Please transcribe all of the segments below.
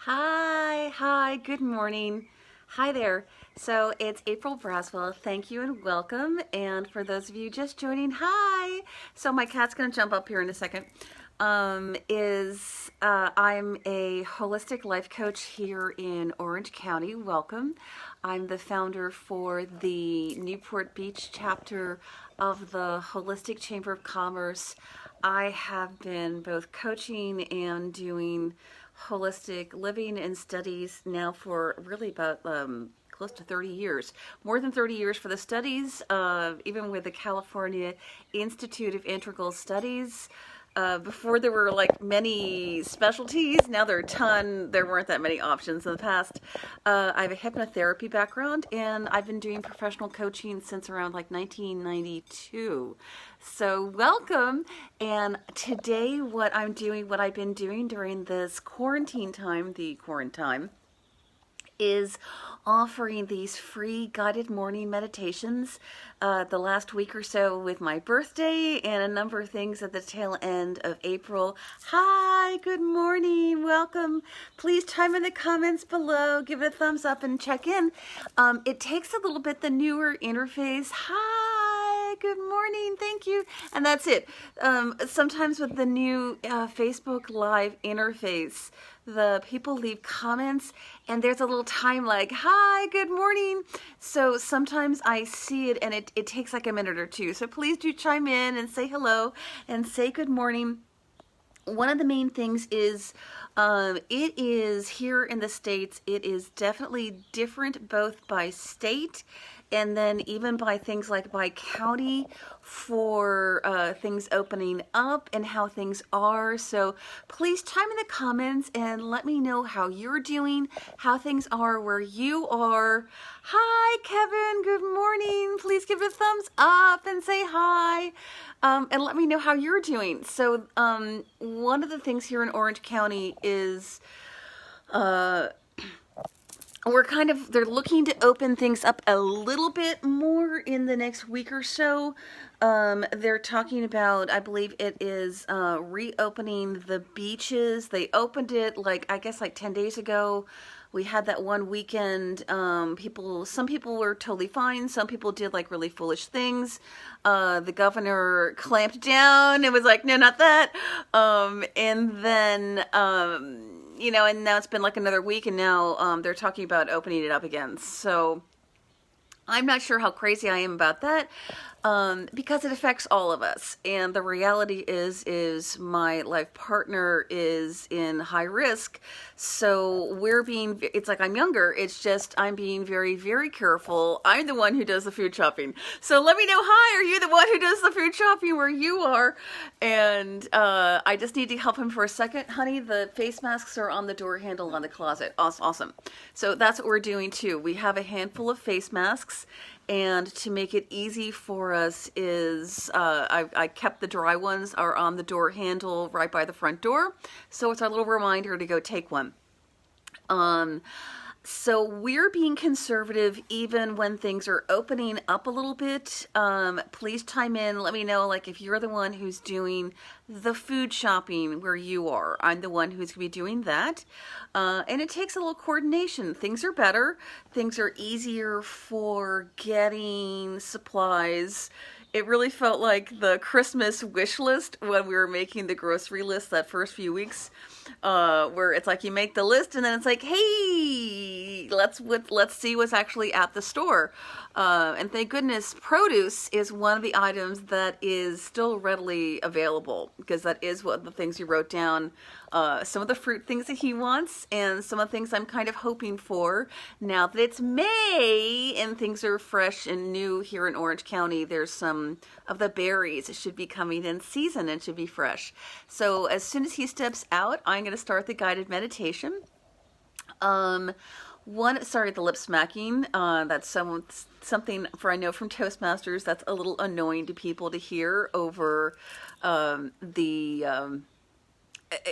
Hi, good morning. Hi there. So it's April Braswell. Thank you and welcome. And for those of you just joining, hi. So my cat's gonna jump up here in a second. I'm a holistic life coach here in Orange County. Welcome. I'm the founder for the Newport Beach chapter of the Holistic Chamber of Commerce. I have been both coaching and doing holistic living and studies now for really about close to 30 years, more than 30 years for the studies, even with the California Institute of Integral Studies. Before there were like many specialties, now there are a ton. There weren't that many options in the past. I have a hypnotherapy background and I've been doing professional coaching since around like 1992. So welcome. And today what I've been doing during this quarantine time, the quarantine, is offering these free guided morning meditations the last week or so with my birthday and a number of things at the tail end of April. Hi, good morning, welcome. Please chime in the comments below, give it a thumbs up and check in. It takes a little bit the newer interface. Hi, good morning, thank you. And that's it. Sometimes with the new Facebook Live interface, the people leave comments and there's a little time like, hi, good morning. So sometimes I see it and it takes like a minute or two. So please do chime in and say hello and say good morning. One of the main things is it is here in the States, it is definitely different both by state and then even by things like by county for things opening up and how things are. So please chime in the comments and let me know how you're doing, how things are where you are. Hi, Kevin. Good morning. Please give it a thumbs up and say hi. And let me know how you're doing. So one of the things here in Orange County is they're looking to open things up a little bit more in the next week or so. They're talking about, I believe it is reopening the beaches. They opened it I guess 10 days ago. We had that one weekend. Some people were totally fine. Some people did really foolish things. The governor clamped down and was like, no, not that. And then, and now it's been another week and now they're talking about opening it up again. So I'm not sure how crazy I am about that because it affects all of us. And the reality is my life partner is in high risk. So it's like I'm younger. It's just I'm being very, very careful. I'm the one who does the food shopping. So let me know, hi, are you the one who does the food shopping where you are? And I just need to help him for a second. Honey, the face masks are on the door handle on the closet. Awesome. So that's what we're doing too. We have a handful of face masks. And to make it easy for us is I kept the dry ones are on the door handle right by the front door. So it's our little reminder to go take one. So we're being conservative even when things are opening up a little bit. Please chime in. Let me know if you're the one who's doing the food shopping where you are. I'm the one who's going to be doing that. And it takes a little coordination. Things are better. Things are easier for getting supplies. It really felt like the Christmas wish list when we were making the grocery list that first few weeks, where it's you make the list and then it's hey, let's see what's actually at the store. And thank goodness produce is one of the items that is still readily available because that is one of the things you wrote down. Some of the fruit things that he wants and some of the things I'm kind of hoping for now that it's May and things are fresh and new here in Orange County. There's some of the berries that should be coming in season and should be fresh. So as soon as he steps out, I'm going to start the guided meditation. The lip smacking. That's something I know from Toastmasters that's a little annoying to people to hear over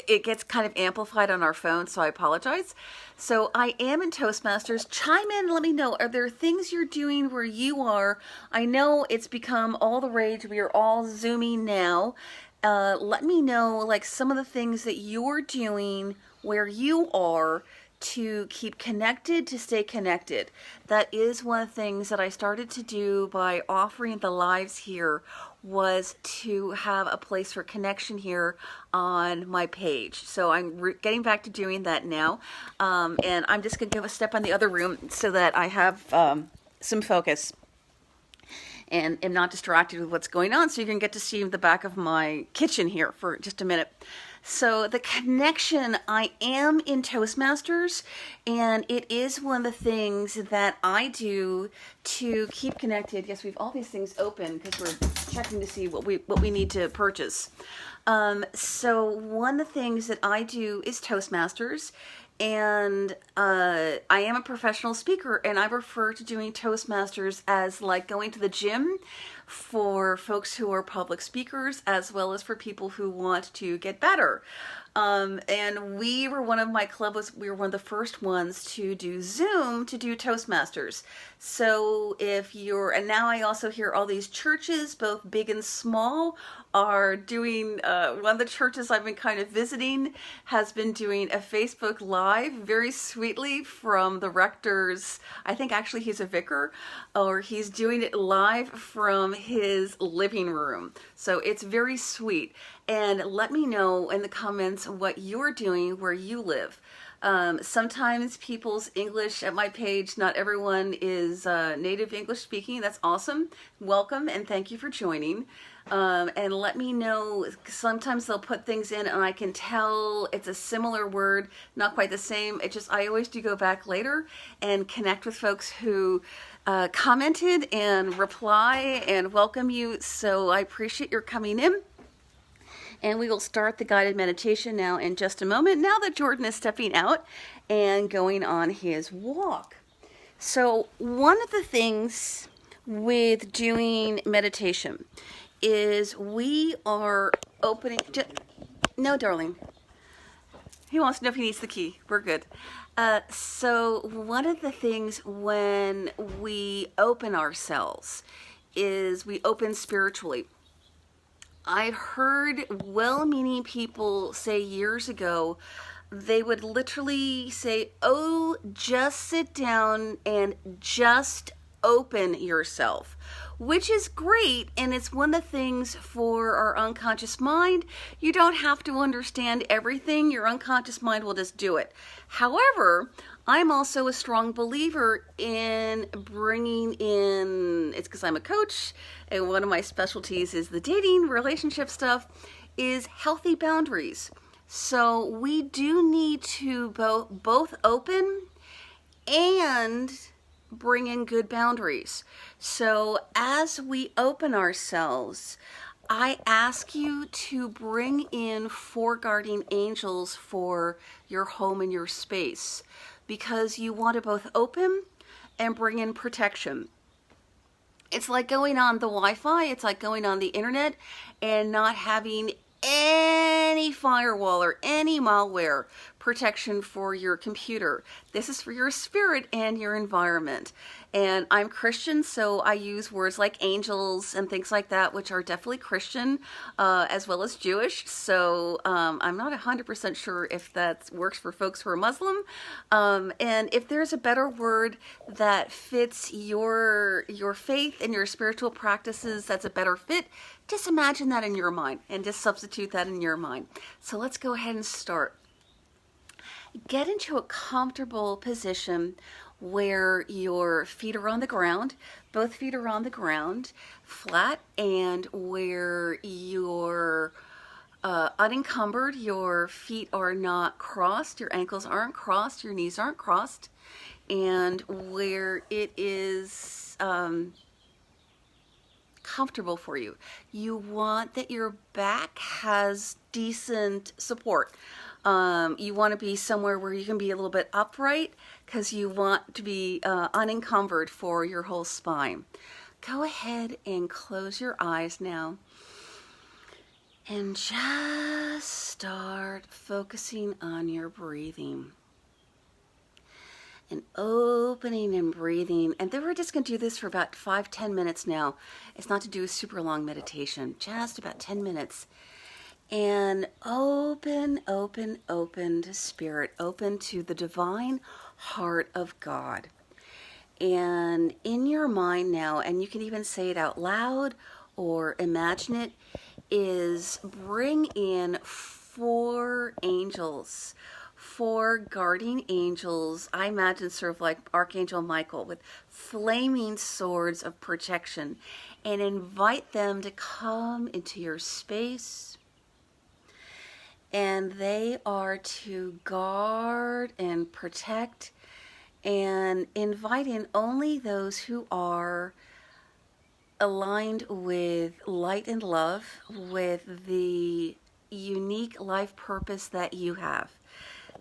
it gets kind of amplified on our phone, so I apologize. So I am in Toastmasters. Chime in, let me know. Are there things you're doing where you are? I know it's become all the rage. We are all Zooming now. Let me know some of the things that you're doing where you are to keep connected, to stay connected. That is one of the things that I started to do by offering the lives here, was to have a place for connection here on my page. So I'm getting back to doing that now. And I'm just going to go a step on the other room so that I have some focus and am not distracted with what's going on, so you can get to see the back of my kitchen here for just a minute. So the connection, I am in Toastmasters, and it is one of the things that I do to keep connected. Yes, we have all these things open because we're checking to see what we need to purchase. So one of the things that I do is Toastmasters, and I am a professional speaker, and I refer to doing Toastmasters as like going to the gym for folks who are public speakers, as well as for people who want to get better. And we were one of my clubs, we were one of the first ones to do Zoom to do Toastmasters. So if you're, and now I also hear all these churches, both big and small, are doing, one of the churches I've been kind of visiting has been doing a Facebook Live very sweetly from the rector's, I think actually he's a vicar, or he's doing it live from his living room. So it's very sweet. And let me know in the comments what you're doing where you live. Sometimes people's English at my page, not everyone is native English speaking. That's awesome. Welcome and thank you for joining. And let me know, sometimes they'll put things in and I can tell it's a similar word, not quite the same. It just, I always do go back later and connect with folks who commented and reply and welcome you. So I appreciate your coming in. And we will start the guided meditation now in just a moment, now that Jordan is stepping out and going on his walk. So one of the things with doing meditation is we are opening... No, darling. He wants to know if he needs the key. We're good. So one of the things when we open ourselves is we open spiritually. I've heard well-meaning people say years ago, they would literally say, oh, just sit down and just open yourself, which is great. And it's one of the things for our unconscious mind. You don't have to understand everything. Your unconscious mind will just do it. However, I'm also a strong believer in bringing in, it's because I'm a coach, and one of my specialties is the dating, relationship stuff, is healthy boundaries. So we do need to both open and bring in good boundaries. So as we open ourselves, I ask you to bring in 4 guardian angels for your home and your space, because you want to both open and bring in protection. It's like going on the Wi-Fi, it's like going on the internet and not having any firewall or any malware protection for your computer. This is for your spirit and your environment. And I'm Christian, so I use words like angels and things like that, which are definitely Christian, as well as Jewish. So I'm not 100% sure if that works for folks who are Muslim. And if there's a better word that fits your faith and your spiritual practices, that's a better fit, just imagine that in your mind and just substitute that in your mind. So let's go ahead and start. Get into a comfortable position where your feet are on the ground, both feet are on the ground, flat, and where you're unencumbered, your feet are not crossed, your ankles aren't crossed, your knees aren't crossed, and where it is comfortable for you. You want that your back has decent support. You want to be somewhere where you can be a little bit upright, because you want to be unencumbered for your whole spine. Go ahead and close your eyes now and just start focusing on your breathing and opening and breathing. And then we're just going to do this for about 5-10 minutes now. It's not to do a super long meditation, just about 10 minutes. and open, open, open to spirit, open to the divine heart of God. And in your mind now, and you can even say it out loud or imagine it, is bring in 4 angels, 4 guardian angels. I imagine sort of like Archangel Michael with flaming swords of protection, and invite them to come into your space. And they are to guard and protect and invite in only those who are aligned with light and love, with the unique life purpose that you have.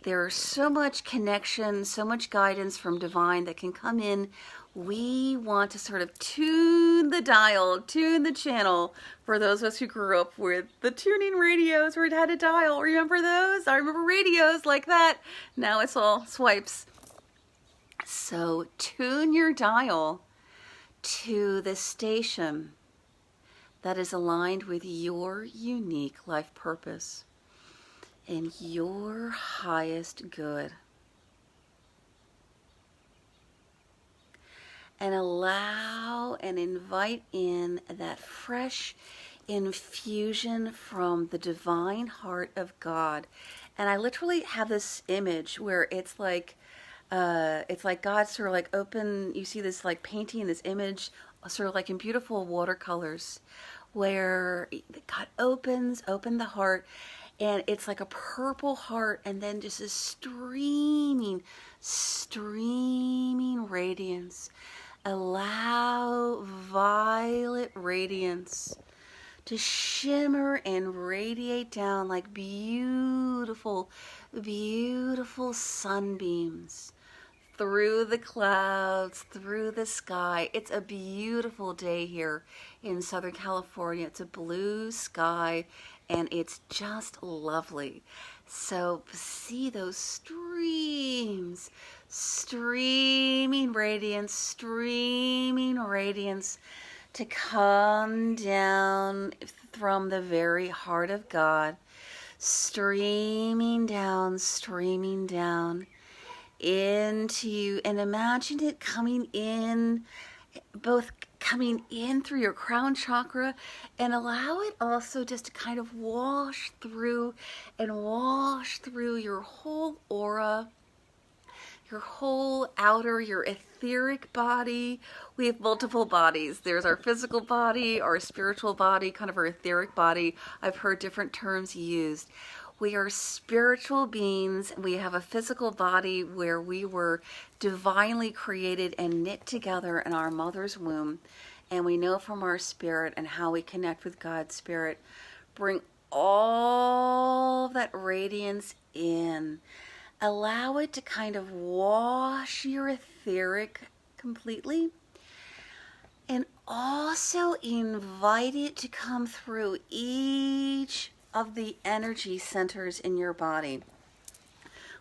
There's so much connection, so much guidance from divine that can come in. We want to sort of tune the dial, tune the channel. For those of us who grew up with the tuning radios where it had a dial, remember those? I remember radios like that. Now it's all swipes. So tune your dial to the station that is aligned with your unique life purpose and your highest good. And allow and invite in that fresh infusion from the divine heart of God. And I literally have this image where it's like God sort of like open, you see this like painting, this image, sort of like in beautiful watercolors, where God open the heart, and it's like a purple heart, and then just a streaming radiance. Allow violet radiance to shimmer and radiate down like beautiful, beautiful sunbeams through the clouds, through the sky. It's a beautiful day here in Southern California. It's a blue sky, and it's just lovely. So see those streaming radiance to come down from the very heart of God, streaming down into you. And imagine it coming in, both coming in through your crown chakra, and allow it also just to kind of wash through your whole aura, your whole outer, your etheric body. We have multiple bodies. There's our physical body, our spiritual body, kind of our etheric body. I've heard different terms used. We are spiritual beings. We have a physical body where we were divinely created and knit together in our mother's womb. And we know from our spirit and how we connect with God's spirit. Bring all that radiance in. Allow it to kind of wash your etheric completely. And also invite it to come through each of the energy centers in your body.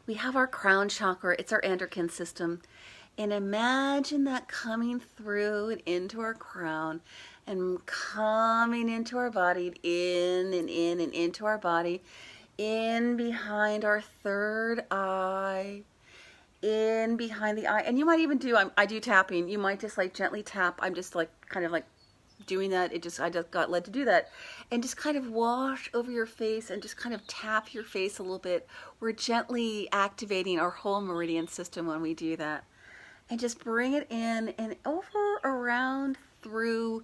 We have our crown chakra. It's our endocrine system. And imagine that coming through and into our crown and coming into our body, in and into our body, in behind our third eye, in behind the eye. And you might even do, I do tapping. You might just like gently tap. I'm just like kind of like doing that. I just got led to do that. And just kind of wash over your face and just kind of tap your face a little bit. We're gently activating our whole meridian system when we do that. And just bring it in and over, around, through.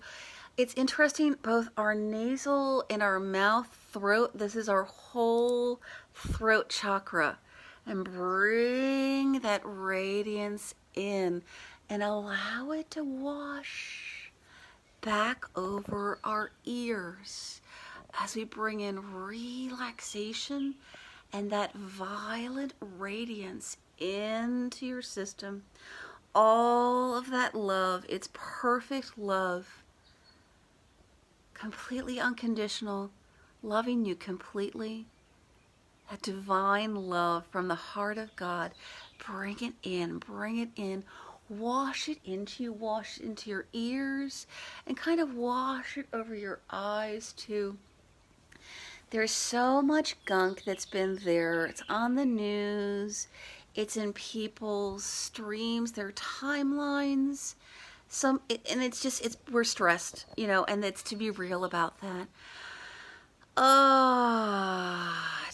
It's interesting, both our nasal and our mouth, throat, this is our whole throat chakra. And bring that radiance in and allow it to wash back over our ears as we bring in relaxation and that violet radiance into your system. All of that love, it's perfect love, completely unconditional, loving you completely. That divine love from the heart of God, bring it in, wash it into you, wash it into your ears, and kind of wash it over your eyes too. There's so much gunk that's been there. It's on the news. It's in people's streams, their timelines. And it's just, we're stressed, and it's to be real about that.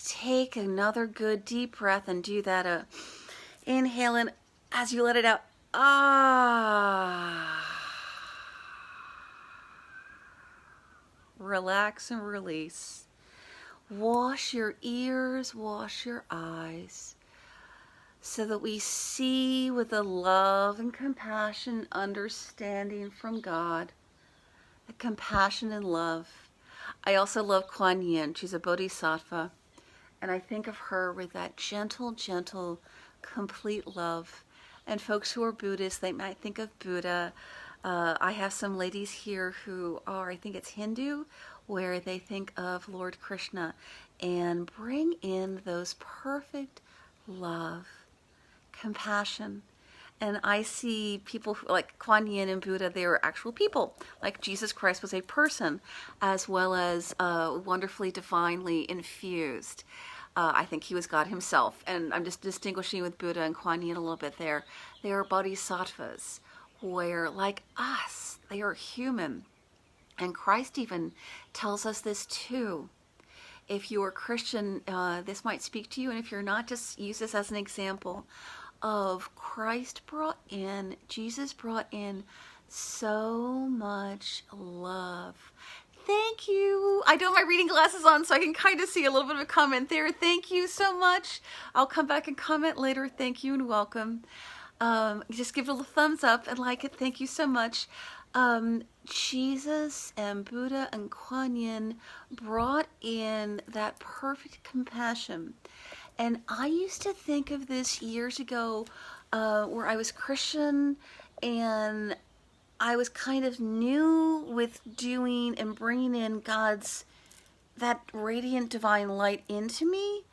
Take another good deep breath and do that. Inhale in as you let it out. Relax and release. Wash your ears, wash your eyes, so that we see with the love and compassion, understanding from God, the compassion and love. I also love Kuan Yin. She's a bodhisattva, and I think of her with that gentle, gentle, complete love. And folks who are Buddhists, they might think of Buddha. I have some ladies here who are, I think it's Hindu, where they think of Lord Krishna and bring in those perfect love, compassion. And I see people like Kuan Yin and Buddha, they are actual people. Like Jesus Christ was a person, as well as wonderfully, divinely infused. I think he was God himself. And I'm just distinguishing with Buddha and Kuan Yin a little bit there. They are bodhisattvas, where, like us, they are human. And Christ even tells us this too. If you are Christian, this might speak to you. And if you're not, just use this as an example of Jesus brought in so much love. Thank you. I don't have my reading glasses on, so I can kind of see a little bit of a comment there. Thank you so much. I'll come back and comment later. Thank you and welcome. Just give it a little thumbs up and like it. Thank you so much. Jesus and Buddha and Kuan Yin brought in that perfect compassion. And I used to think of this years ago, where I was Christian and I was kind of new with doing and bringing in that radiant divine light into me.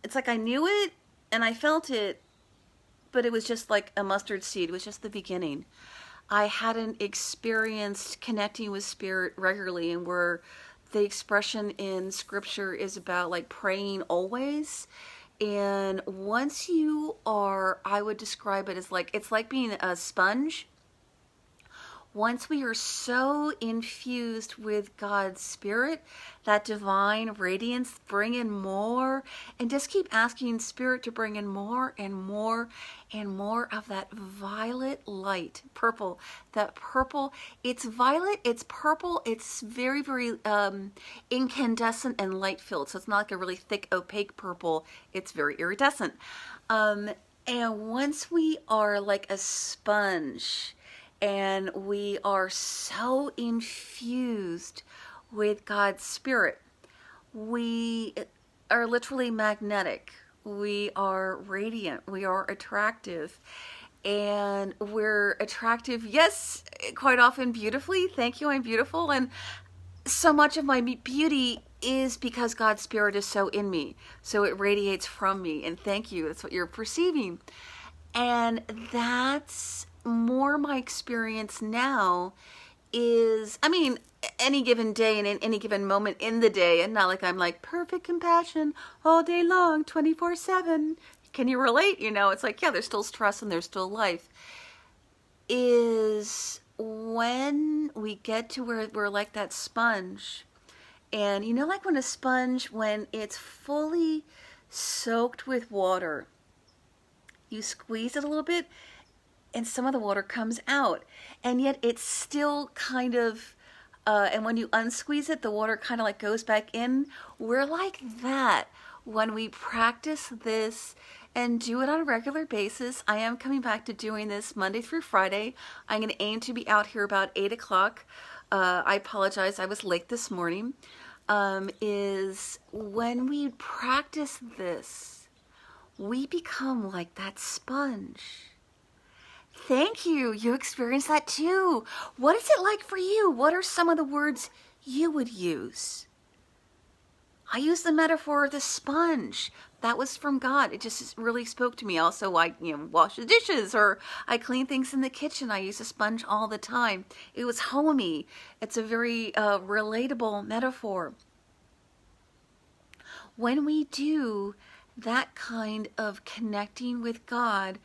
It's like I knew it and I felt it, but it was just like a mustard seed. It was just the beginning. I hadn't experienced connecting with spirit regularly, and where the expression in scripture is about like praying always. And once you are, I would describe it as like, it's like being a sponge. Once we are so infused with God's Spirit, that divine radiance, bring in more, and just keep asking Spirit to bring in more and more and more of that violet light, purple, that purple. It's violet, it's purple, it's very, very incandescent and light filled. So it's not like a really thick, opaque purple. It's very iridescent. And once we are like a sponge, and we are so infused with God's Spirit, we are literally magnetic. We are radiant. We are attractive. And we're attractive, yes, quite often beautifully. Thank you, I'm beautiful. And so much of my beauty is because God's Spirit is so in me. So it radiates from me. And thank you. That's what you're perceiving. And that's more my experience now is, I mean, any given day and in any given moment in the day, and not like I'm like perfect compassion all day long, 24/7. Can you relate? It's like, yeah, there's still stress and there's still life. Is when we get to where we're like that sponge. And like when a sponge, when it's fully soaked with water, you squeeze it a little bit, and some of the water comes out, and yet it's still kind of, and when you unsqueeze it, the water kind of like goes back in. We're like that when we practice this and do it on a regular basis. I am coming back to doing this Monday through Friday. I'm going to aim to be out here about 8 o'clock. I apologize, I was late this morning. Is when we practice this, we become like that sponge. Thank you. You experienced that too. What is it like for you? What are some of the words you would use? I use the metaphor of the sponge. That was from God. It just really spoke to me. Also, I wash the dishes, or I clean things in the kitchen. I use a sponge all the time. It was homey. It's a very relatable metaphor. when we do that kind of connecting with God,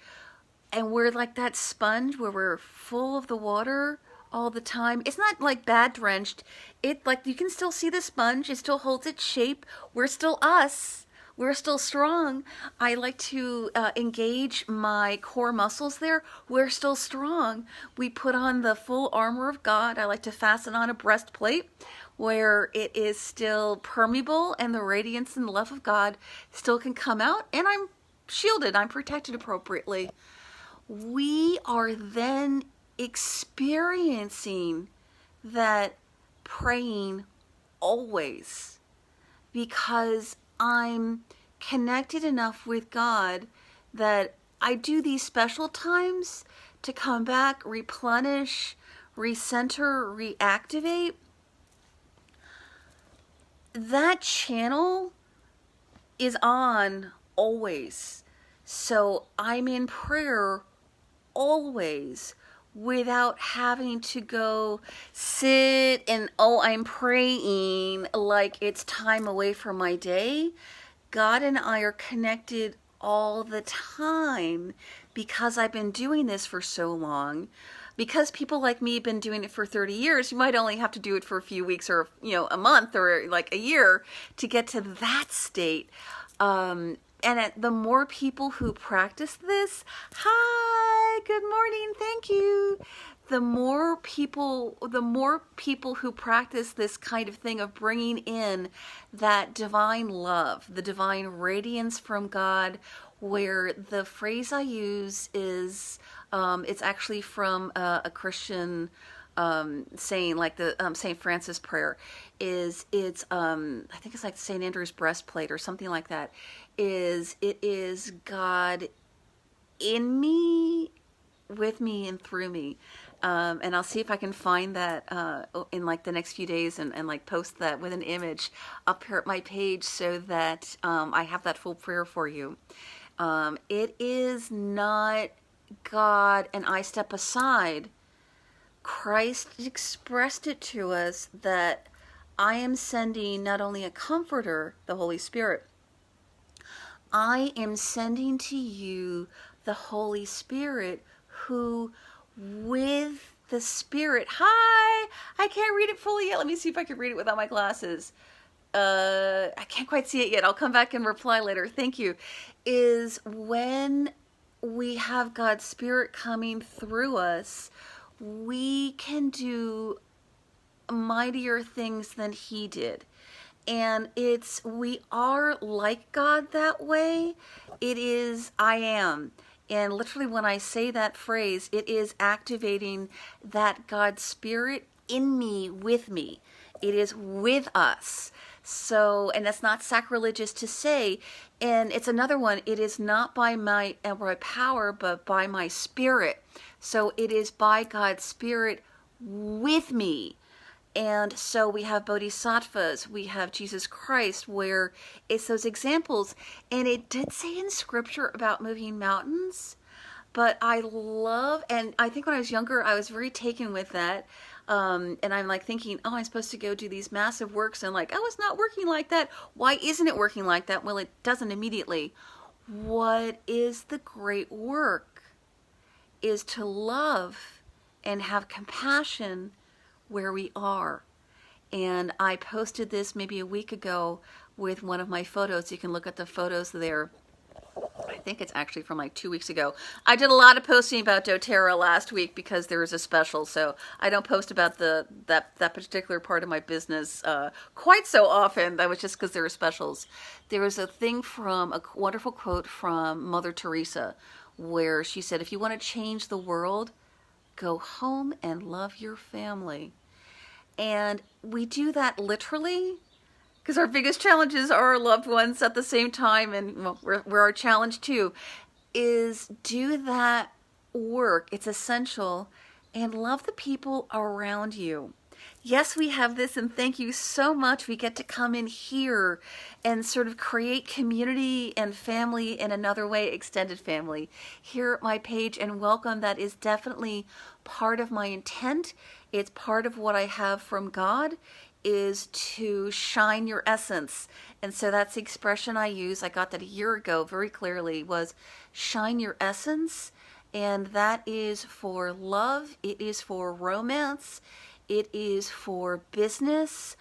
and we're like that sponge where we're full of the water all the time. It's not like bad drenched. It like you can still see the sponge. It still holds its shape. We're still us. We're still strong. I like to engage my core muscles there. We're still strong. We put on the full armor of God. I like to fasten on a breastplate where it is still permeable and the radiance and the love of God still can come out, and I'm shielded. I'm protected appropriately. We are then experiencing that praying always, because I'm connected enough with God that I do these special times to come back, replenish, recenter, reactivate. That channel is on always. So I'm in prayer always without having to go sit and, oh, I'm praying like it's time away from my day. God and I are connected all the time because I've been doing this for so long. Because people like me have been doing it for 30 years, you might only have to do it for a few weeks or, a month or like a year to get to that state. And the more people who practice this, hi, good morning, thank you. The more people who practice this kind of thing of bringing in that divine love, the divine radiance from God, where the phrase I use is, it's actually from a Christian saying, like the St. Francis prayer, I think it's like St. Andrew's breastplate or something like that, it is God in me, with me, and through me. And I'll see if I can find that in like the next few days and like post that with an image up here at my page so that I have that full prayer for you. It is not God and I step aside. Christ expressed it to us that I am sending not only a comforter, the Holy Spirit, I am sending to you the Holy Spirit who, with the Spirit, hi, I can't read it fully yet. Let me see if I can read it without my glasses. I can't quite see it yet. I'll come back and reply later. Thank you. Is when we have God's Spirit coming through us, we can do mightier things than He did. And we are like God that way. It is, I am. And literally when I say that phrase, it is activating that God's Spirit in me, with me. It is with us. So, and that's not sacrilegious to say. And it's another one, it is not by might and by power, but by my Spirit. So it is by God's Spirit with me. And so we have bodhisattvas, we have Jesus Christ, where it's those examples. And it did say in scripture about moving mountains, but I love, and I think when I was younger, I was very taken with that. And I'm like thinking, oh, I'm supposed to go do these massive works, and like, oh, it's not working like that. Why isn't it working like that? Well, it doesn't immediately. What is the great work is to love and have compassion where we are. And I posted this maybe a week ago with one of my photos. You can look at the photos there. I think it's actually from like 2 weeks ago. I did a lot of posting about doTERRA last week because there was a special, so I don't post about that particular part of my business quite so often. That was just because there were specials. There was a wonderful quote from Mother Teresa where she said, if you want to change the world, go home and love your family. And we do that literally because our biggest challenges are our loved ones at the same time. And we're our challenge too, is do that work. It's essential. And love the people around you. Yes, we have this, and thank you so much. We get to come in here and sort of create community and family in another way, extended family, here at my page. And welcome, that is definitely part of my intent. It's part of what I have from God. is to shine your essence. And so that's the expression I use. I got that a year ago very clearly, was shine your essence. And that is for love, it is for romance, it is for business,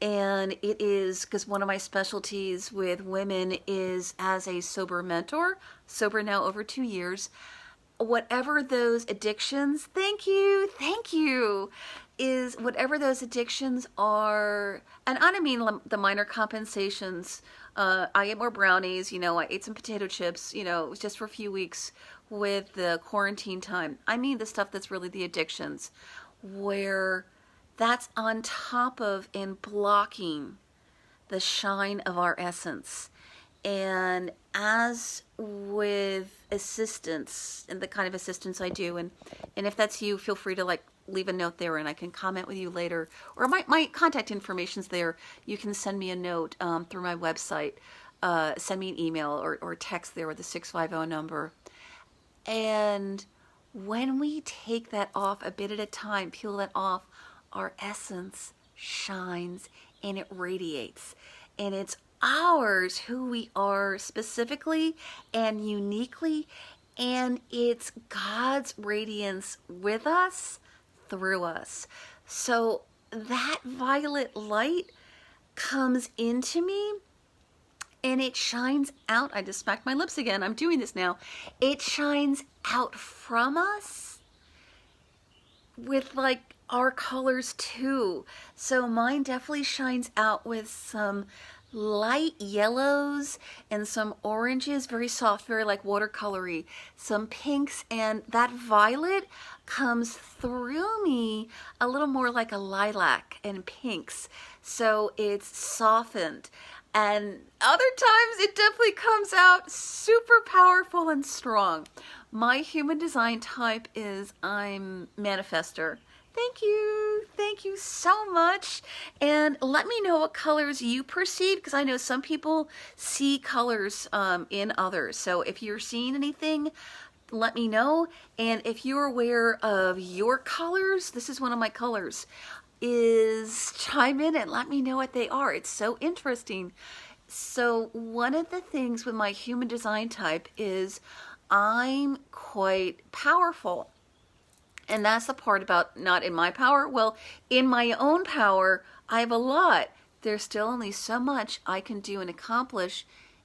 and it is because one of my specialties with women is as a sober mentor, sober now over 2 years. Whatever those addictions, thank you, is whatever those addictions are, and I don't mean the minor compensations. I ate more brownies, I ate some potato chips, it was just for a few weeks with the quarantine time. I mean the stuff that's really the addictions, where that's on top of and blocking the shine of our essence. And as with assistance and the kind of assistance I do, and if that's you, feel free to leave a note there and I can comment with you later. Or my contact information's there. You can send me a note through my website, send me an email or text there with the 650 number. And when we take that off a bit at a time, peel that off, our essence shines and it radiates. And it's ours, who we are specifically and uniquely, and it's God's radiance with us, through us. So that violet light comes into me and it shines out. I just smacked my lips again. I'm doing this now. It shines out from us with our colors too. So mine definitely shines out with some light yellows and some oranges, very soft, very watercolory, some pinks, and that violet comes through me a little more like a lilac and pinks. So it's softened. And other times it definitely comes out super powerful and strong. My human design type is I'm manifester. Thank you so much. And let me know what colors you perceive, because I know some people see colors in others. So if you're seeing anything, let me know. And if you're aware of your colors, this is one of my colors, is chime in and let me know what they are. It's so interesting. So one of the things with my human design type is I'm quite powerful. And that's the part about not in my power. Well, in my own power, I have a lot. There's still only so much I can do and accomplish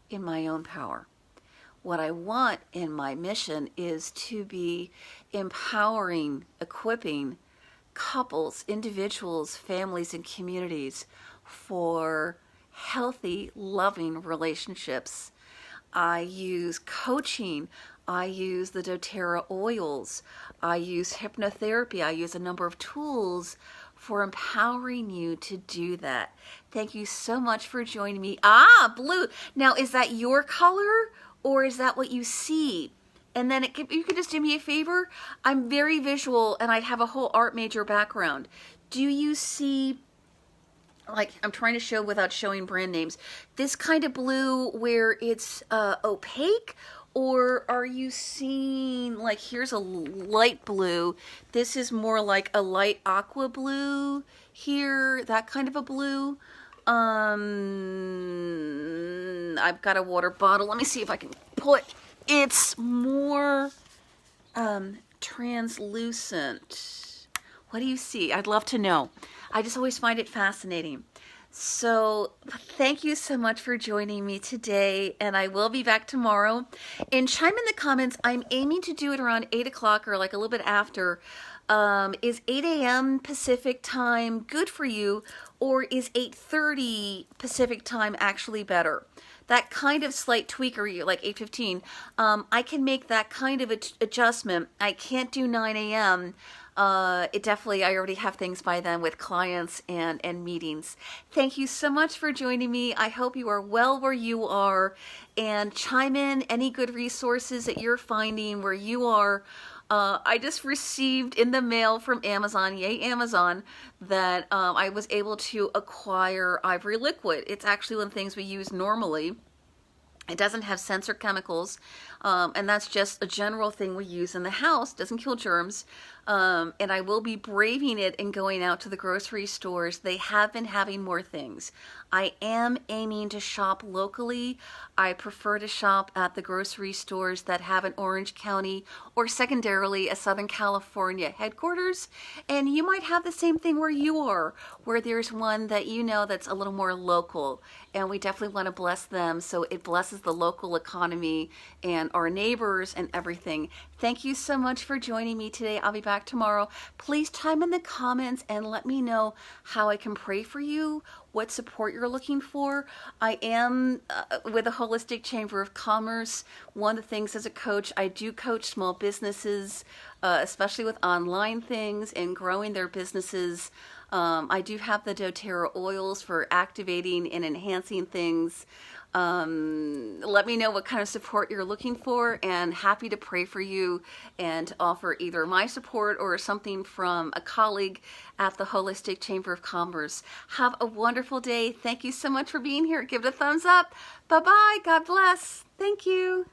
in my own power. What I want in my mission is to be empowering, equipping couples, individuals, families, and communities for healthy, loving relationships. I use coaching. I use the doTERRA oils. I use hypnotherapy. I use a number of tools for empowering you to do that. Thank you so much for joining me. Blue. Now, is that your color or is that what you see? And then you could just do me a favor. I'm very visual and I have a whole art major background. Do you see, I'm trying to show without showing brand names, this kind of blue where it's opaque? Or are you seeing, here's a light blue. This is more like a light aqua blue here, that kind of a blue. I've got a water bottle. Let me see if I can pull it. It's more translucent. What do you see? I'd love to know. I just always find it fascinating. So thank you so much for joining me today, and I will be back tomorrow. And chime in the comments. I'm aiming to do it around 8 o'clock or a little bit after. Is 8 a.m. Pacific time good for you, or is 8:30 Pacific time actually better? That kind of slight tweaker, like 8:15, I can make that kind of adjustment. I can't do 9 a.m. I already have things by then with clients and meetings. Thank you so much for joining me. I hope you are well where you are, and chime in any good resources that you're finding where you are. I just received in the mail from Amazon, yay Amazon, that I was able to acquire Ivory Liquid. It's actually one of the things we use normally. It doesn't have sensor chemicals. And that's just a general thing we use in the house. Doesn't kill germs. And I will be braving it and going out to the grocery stores. They have been having more things. I am aiming to shop locally. I prefer to shop at the grocery stores that have an Orange County or secondarily a Southern California headquarters. And you might have the same thing where you are, where there's one that you know that's a little more local. And we definitely want to bless them so it blesses the local economy and our neighbors and everything. Thank you so much for joining me today. I'll be back tomorrow. Please chime in the comments and let me know how I can pray for you, what support you're looking for. I am with the Holistic Chamber of Commerce. One of the things as a coach, I do coach small businesses, especially with online things and growing their businesses. I do have the doTERRA oils for activating and enhancing things. Let me know what kind of support you're looking for, and happy to pray for you and offer either my support or something from a colleague at the Holistic Chamber of Commerce. Have a wonderful day. Thank you so much for being here. Give it a thumbs up. Bye-bye. God bless. Thank you.